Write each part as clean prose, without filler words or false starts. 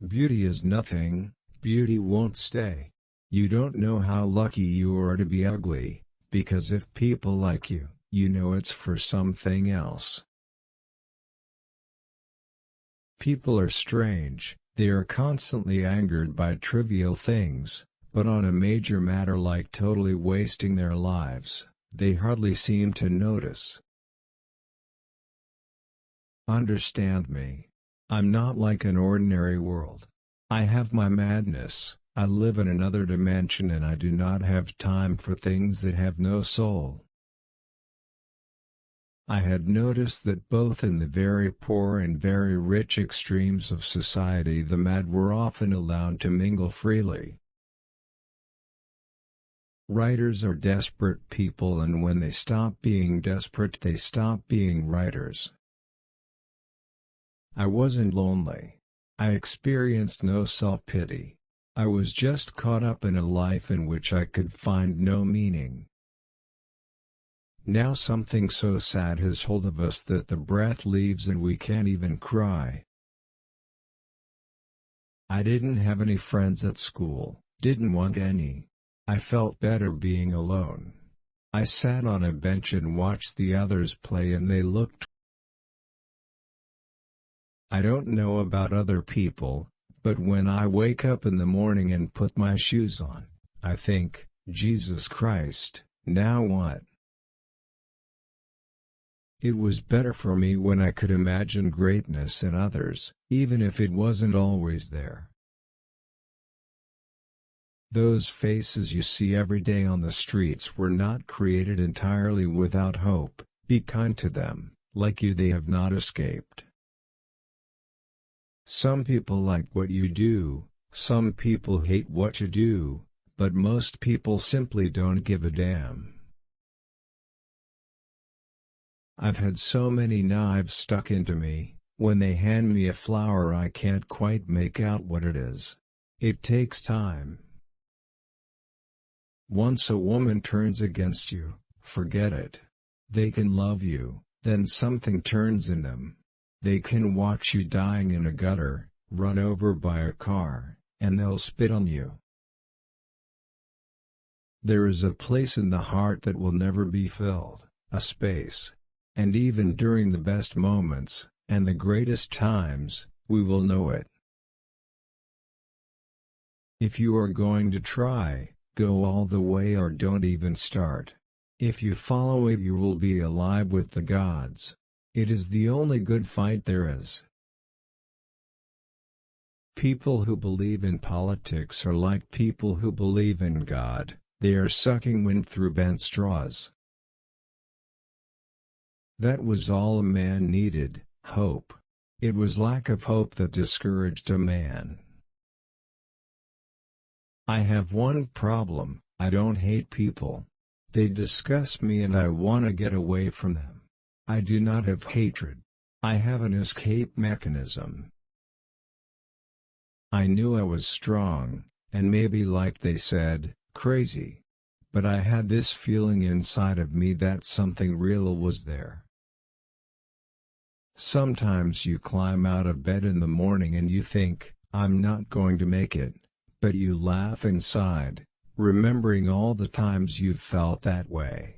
Beauty is nothing, beauty won't stay. You don't know how lucky you are to be ugly, because if people like you, you know it's for something else. People are strange, they are constantly angered by trivial things, but on a major matter like totally wasting their lives, they hardly seem to notice. Understand me. I'm not like an ordinary world. I have my madness, I live in another dimension, and I do not have time for things that have no soul. I had noticed that both in the very poor and very rich extremes of society the mad were often allowed to mingle freely. Writers are desperate people, and when they stop being desperate they stop being writers. I wasn't lonely. I experienced no self-pity. I was just caught up in a life in which I could find no meaning. Now something so sad has hold of us that the breath leaves and we can't even cry. I didn't have any friends at school, didn't want any. I felt better being alone. I sat on a bench and watched the others play, and they looked. I don't know about other people, but when I wake up in the morning and put my shoes on, I think, Jesus Christ, now what? It was better for me when I could imagine greatness in others, even if it wasn't always there. Those faces you see every day on the streets were not created entirely without hope. Be kind to them, like you they have not escaped. Some people like what you do, some people hate what you do, but most people simply don't give a damn. I've had so many knives stuck into me. When they hand me a flower I can't quite make out what it is. It takes time. Once a woman turns against you, forget it. They can love you, then something turns in them. They can watch you dying in a gutter, run over by a car, and they'll spit on you. There is a place in the heart that will never be filled, a space. And even during the best moments, and the greatest times, we will know it. If you are going to try, go all the way or don't even start. If you follow it you will be alive with the gods. It is the only good fight there is. People who believe in politics are like people who believe in God, they are sucking wind through bent straws. That was all a man needed, hope. It was lack of hope that discouraged a man. I have one problem, I don't hate people. They disgust me and I want to get away from them. I do not have hatred. I have an escape mechanism. I knew I was strong, and maybe like they said, crazy. But I had this feeling inside of me that something real was there. Sometimes you climb out of bed in the morning and you think, I'm not going to make it, but you laugh inside, remembering all the times you've felt that way.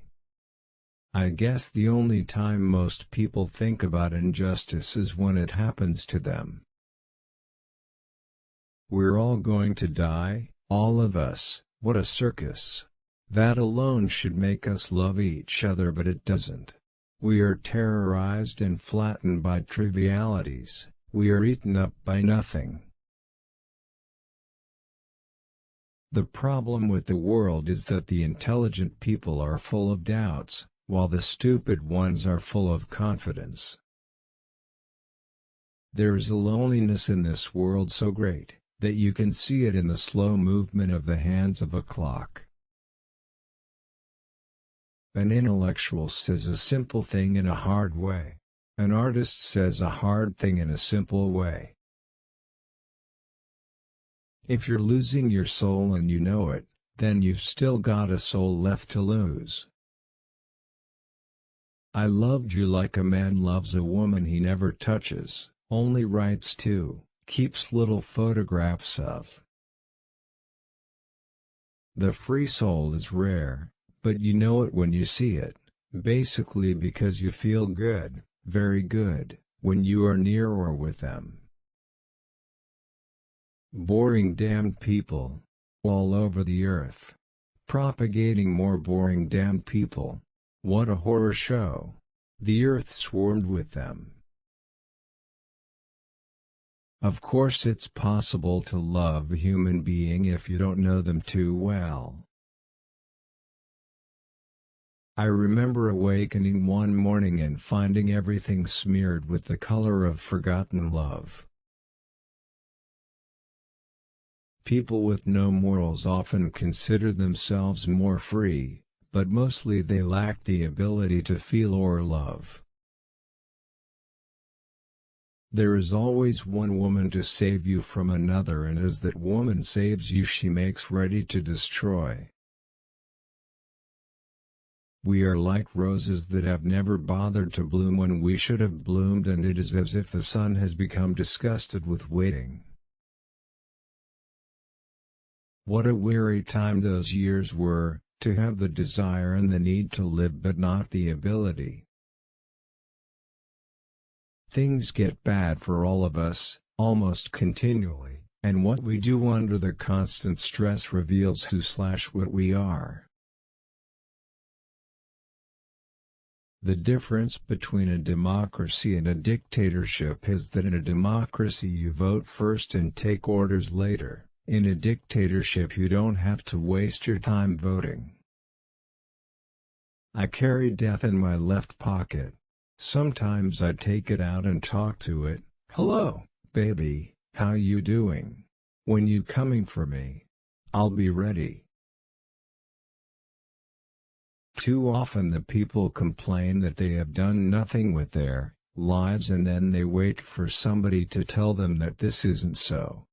I guess the only time most people think about injustice is when it happens to them. We're all going to die, all of us, what a circus. That alone should make us love each other, but it doesn't. We are terrorized and flattened by trivialities, we are eaten up by nothing. The problem with the world is that the intelligent people are full of doubts, while the stupid ones are full of confidence. There is a loneliness in this world so great, that you can see it in the slow movement of the hands of a clock. An intellectual says a simple thing in a hard way. An artist says a hard thing in a simple way. If you're losing your soul and you know it, then you've still got a soul left to lose. I loved you like a man loves a woman he never touches, only writes to, keeps little photographs of. The free soul is rare, but you know it when you see it, basically because you feel good, very good, when you are near or with them. Boring damned people. All over the earth. Propagating more boring damned people. What a horror show. The earth swarmed with them. Of course it's possible to love a human being if you don't know them too well. I remember awakening one morning and finding everything smeared with the color of forgotten love. People with no morals often consider themselves more free, but mostly they lack the ability to feel or love. There is always one woman to save you from another, and as that woman saves you, she makes ready to destroy. We are like roses that have never bothered to bloom when we should have bloomed, and it is as if the sun has become disgusted with waiting. What a weary time those years were, to have the desire and the need to live but not the ability. Things get bad for all of us, almost continually, and what we do under the constant stress reveals who/what we are. The difference between a democracy and a dictatorship is that in a democracy you vote first and take orders later. In a dictatorship you don't have to waste your time voting. I carry death in my left pocket. Sometimes I take it out and talk to it. Hello, baby, how you doing? When you coming for me? I'll be ready. Too often the people complain that they have done nothing with their lives, and then they wait for somebody to tell them that this isn't so.